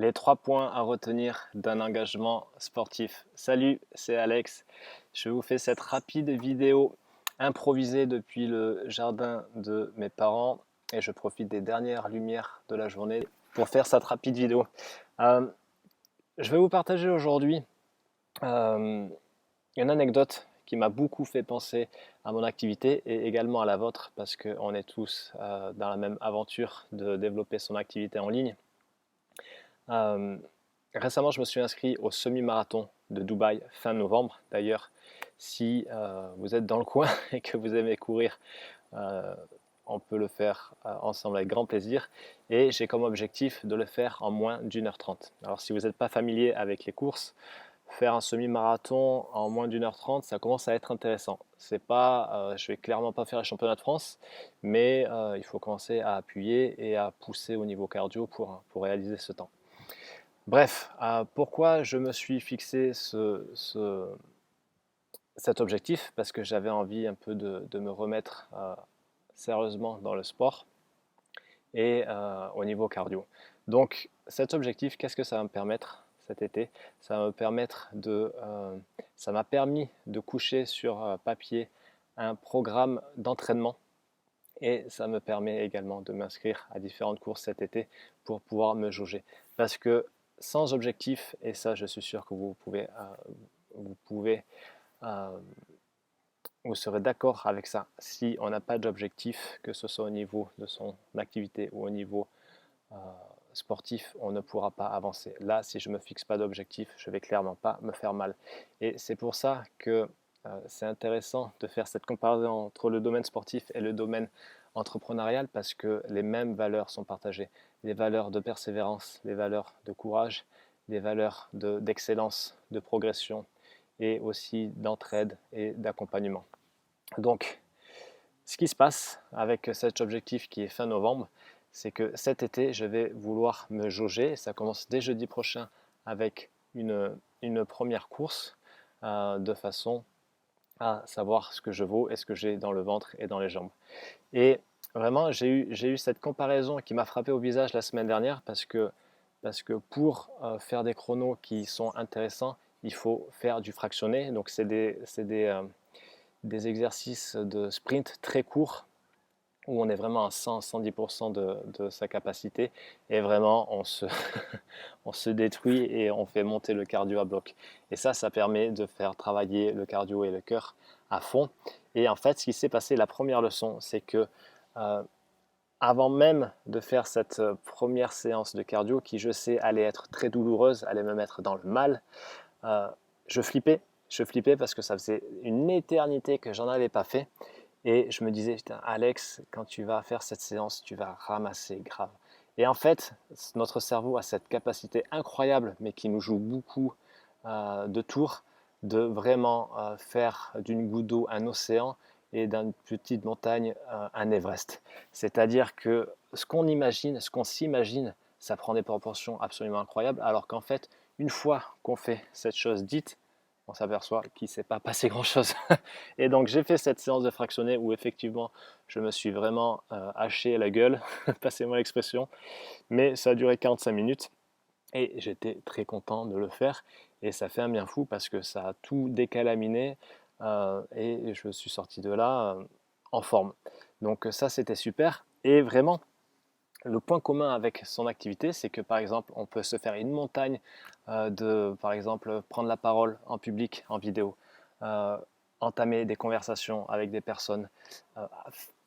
Les 3 points à retenir d'un engagement sportif. Salut, c'est Alex. Je vous fais cette rapide vidéo improvisée depuis le jardin de mes parents et je profite des dernières lumières de la journée pour faire cette rapide vidéo. Euh, je vais vous partager aujourd'hui euh, une anecdote qui m'a beaucoup fait penser à mon activité et également à la vôtre parce qu'on est tous dans la même aventure de développer son activité en ligne. Euh, Récemment, je me suis inscrit au semi-marathon de Dubaï fin novembre. D'ailleurs, si vous êtes dans le coin et que vous aimez courir, euh, on peut le faire ensemble avec grand plaisir. Et j'ai comme objectif de le faire en moins d'1h30. Alors, si vous n'êtes pas familier avec les courses, faire un semi-marathon en moins d'1h30, ça commence à être intéressant. C'est pas, je vais clairement pas faire les championnats de France, mais il faut commencer à appuyer et à pousser au niveau cardio pour réaliser ce temps. Bref, pourquoi je me suis fixé cet objectif? Parce que j'avais envie un peu de me remettre sérieusement dans le sport et au niveau cardio. Donc cet objectif, qu'est-ce que ça va me permettre cet été? Ça va me permettre ça m'a permis de coucher sur papier un programme d'entraînement et ça me permet également de m'inscrire à différentes courses cet été pour pouvoir me jauger. Parce que sans objectif, et ça je suis sûr que vous pouvez, euh, vous serez d'accord avec ça, si on n'a pas d'objectif, que ce soit au niveau de son activité ou au niveau euh, sportif, on ne pourra pas avancer. Là, si je ne me fixe pas d'objectif, je ne vais clairement pas me faire mal. Et c'est pour ça que c'est intéressant de faire cette comparaison entre le domaine sportif et le domaine entrepreneurial parce que les mêmes valeurs sont partagées. Les valeurs de persévérance, les valeurs de courage, les valeurs d'excellence, de progression et aussi d'entraide et d'accompagnement. Donc, ce qui se passe avec cet objectif qui est fin novembre, c'est que cet été, je vais vouloir me jauger. Ça commence dès jeudi prochain avec une première course de façon à savoir ce que je vaux et ce que j'ai dans le ventre et dans les jambes. Et vraiment, j'ai eu cette comparaison qui m'a frappé au visage la semaine dernière parce que pour faire des chronos qui sont intéressants, il faut faire du fractionné. Donc, des exercices de sprint très courts où on est vraiment à 100-110% de sa capacité et vraiment on se détruit et on fait monter le cardio à bloc. Et ça permet de faire travailler le cardio et le cœur à fond. Et en fait, ce qui s'est passé, la première leçon, c'est que euh, avant même de faire cette première séance de cardio, qui je sais allait être très douloureuse, allait me mettre dans le mal, euh, je flippais. Je flippais parce que ça faisait une éternité que j'en avais pas fait. Et je me disais, putain, Alex, quand tu vas faire cette séance, tu vas ramasser grave. Et en fait, notre cerveau a cette capacité incroyable, mais qui nous joue beaucoup de tours, de vraiment faire d'une goutte d'eau un océan et d'une petite montagne un Everest. C'est-à-dire que ce qu'on imagine, ce qu'on s'imagine, ça prend des proportions absolument incroyables, alors qu'en fait, une fois qu'on fait cette chose dite, on s'aperçoit qu'il ne s'est pas passé grand-chose. Et donc j'ai fait cette séance de fractionné où effectivement je me suis vraiment haché la gueule, passez-moi l'expression, mais ça a duré 45 minutes et j'étais très content de le faire et ça fait un bien fou parce que ça a tout décalaminé et je suis sorti de là en forme. Donc ça c'était super et vraiment le point commun avec son activité, c'est que par exemple, on peut se faire une montagne par exemple, prendre la parole en public, en vidéo, euh, entamer des conversations avec des personnes, euh,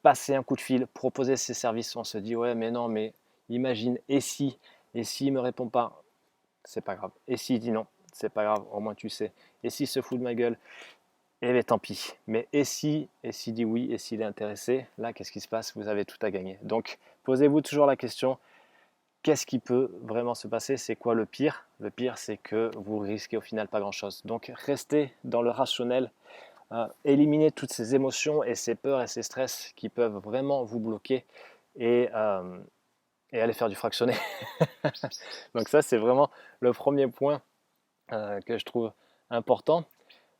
passer un coup de fil, proposer ses services. On se dit, ouais, mais non, mais imagine, et si il me répond pas, c'est pas grave. Et s'il dit non, c'est pas grave, au moins tu sais. Et s'il se fout de ma gueule, eh bien tant pis. Mais et s'il dit oui, et s'il est intéressé, là, qu'est-ce qui se passe? Vous avez tout à gagner. Donc, posez-vous toujours la question, qu'est-ce qui peut vraiment se passer? C'est quoi le pire? Le pire, c'est que vous risquez au final pas grand-chose. Donc, restez dans le rationnel, éliminez toutes ces émotions et ces peurs et ces stress qui peuvent vraiment vous bloquer et, euh, et aller faire du fractionné. Donc ça, c'est vraiment le premier point que je trouve important.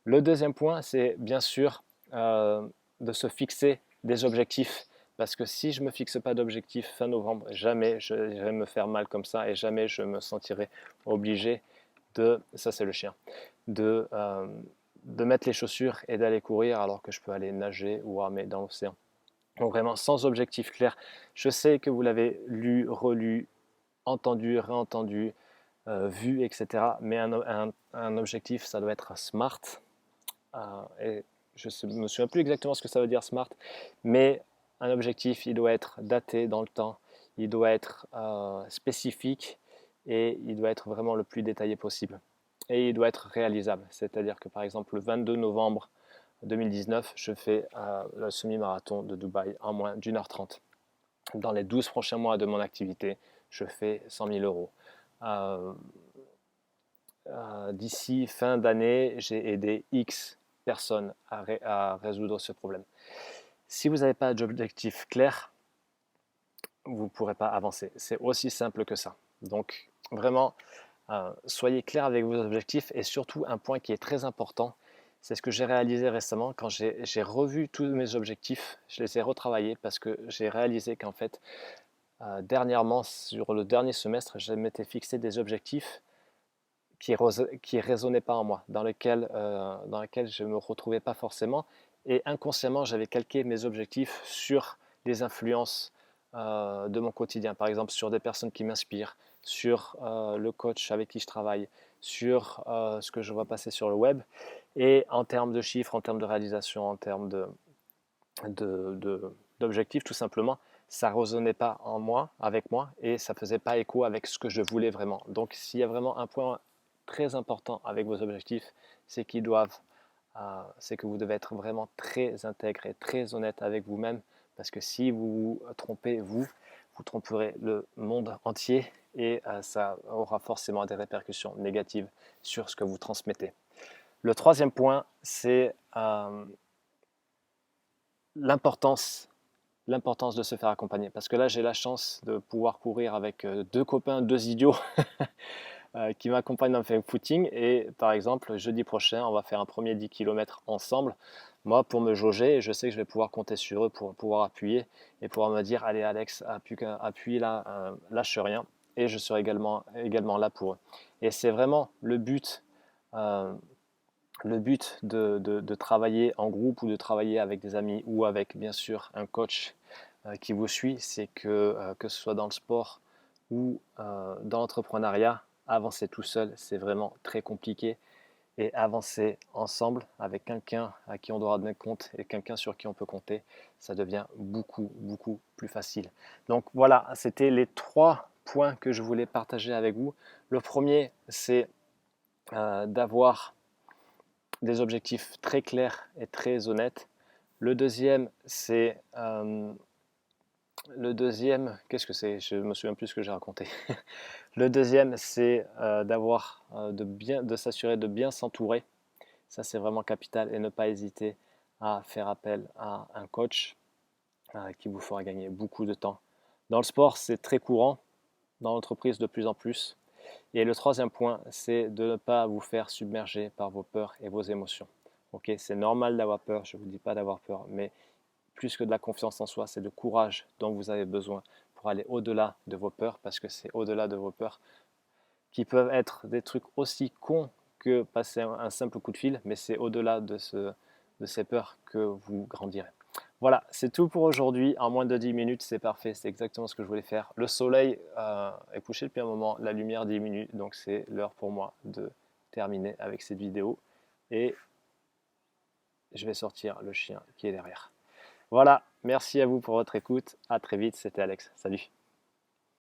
Le deuxième point, c'est bien sûr de se fixer des objectifs, Parce que si je ne me fixe pas d'objectif fin novembre, jamais je vais me faire mal comme ça et jamais je me sentirai obligé ça c'est le chien, de, euh, de mettre les chaussures et d'aller courir alors que je peux aller nager ou ramer dans l'océan. Donc vraiment sans objectif clair. Je sais que vous l'avez lu, relu, entendu, réentendu, vu, etc. Mais un objectif, ça doit être smart. Et je ne me souviens plus exactement ce que ça veut dire smart, mais un objectif, il doit être daté dans le temps, il doit être spécifique et il doit être vraiment le plus détaillé possible. Et il doit être réalisable, c'est-à-dire que par exemple le 22 novembre 2019, je fais le semi-marathon de Dubaï en moins d'1h30. Dans les 12 prochains mois de mon activité, je fais 100 000 euros. D'ici fin d'année, j'ai aidé X personnes à résoudre ce problème. Si vous n'avez pas d'objectif clair, vous ne pourrez pas avancer. C'est aussi simple que ça. Donc vraiment, soyez clair avec vos objectifs et surtout un point qui est très important, c'est ce que j'ai réalisé récemment quand j'ai revu tous mes objectifs, je les ai retravaillés parce que j'ai réalisé qu'en fait, dernièrement, sur le dernier semestre, je m'étais fixé des objectifs qui ne résonnaient pas en moi, dans lesquels je ne me retrouvais pas forcément. Et inconsciemment, j'avais calqué mes objectifs sur des influences de mon quotidien, par exemple sur des personnes qui m'inspirent, sur le coach avec qui je travaille, sur ce que je vois passer sur le web. Et en termes de chiffres, en termes de réalisation, en termes d'objectifs, tout simplement, ça ne résonnait pas en moi, avec moi, et ça ne faisait pas écho avec ce que je voulais vraiment. Donc s'il y a vraiment un point très important avec vos objectifs, c'est c'est que vous devez être vraiment très intègre et très honnête avec vous-même, parce que si vous vous trompez, vous tromperez le monde entier et ça aura forcément des répercussions négatives sur ce que vous transmettez. Le troisième point, c'est l'importance de se faire accompagner. Parce que là, j'ai la chance de pouvoir courir avec deux copains, deux idiots qui m'accompagnent dans le footing. Et par exemple, jeudi prochain, on va faire un premier 10 km ensemble. Moi, pour me jauger, je sais que je vais pouvoir compter sur eux pour pouvoir appuyer et pouvoir me dire, allez Alex, appuie là, lâche rien. Et je serai également là pour eux. Et c'est vraiment euh, le but de travailler en groupe ou de travailler avec des amis ou avec bien sûr un coach qui vous suit, c'est que ce soit dans le sport ou dans l'entrepreneuriat, avancer tout seul, c'est vraiment très compliqué. Et avancer ensemble avec quelqu'un à qui on doit donner compte et quelqu'un sur qui on peut compter, ça devient beaucoup, beaucoup plus facile. Donc voilà, c'était les 3 points que je voulais partager avec vous. Le premier, c'est d'avoir des objectifs très clairs et très honnêtes. Le deuxième, c'est qu'est-ce que c'est? Je me souviens plus ce que j'ai raconté. Le deuxième, c'est de s'assurer de bien s'entourer. Ça, c'est vraiment capital et ne pas hésiter à faire appel à un coach qui vous fera gagner beaucoup de temps. Dans le sport, c'est très courant, dans l'entreprise de plus en plus. Et le troisième point, c'est de ne pas vous faire submerger par vos peurs et vos émotions. Ok, c'est normal d'avoir peur, je ne vous dis pas d'avoir peur, mais plus que de la confiance en soi, c'est le courage dont vous avez besoin pour aller au-delà de vos peurs, parce que c'est au-delà de vos peurs qui peuvent être des trucs aussi cons que passer un simple coup de fil, mais c'est au-delà de ces peurs que vous grandirez. Voilà, c'est tout pour aujourd'hui. En moins de 10 minutes, c'est parfait. C'est exactement ce que je voulais faire. Le soleil est couché depuis un moment. La lumière diminue. Donc, c'est l'heure pour moi de terminer avec cette vidéo. Et je vais sortir le chien qui est derrière. Voilà, merci à vous pour votre écoute. À très vite. C'était Alex. Salut.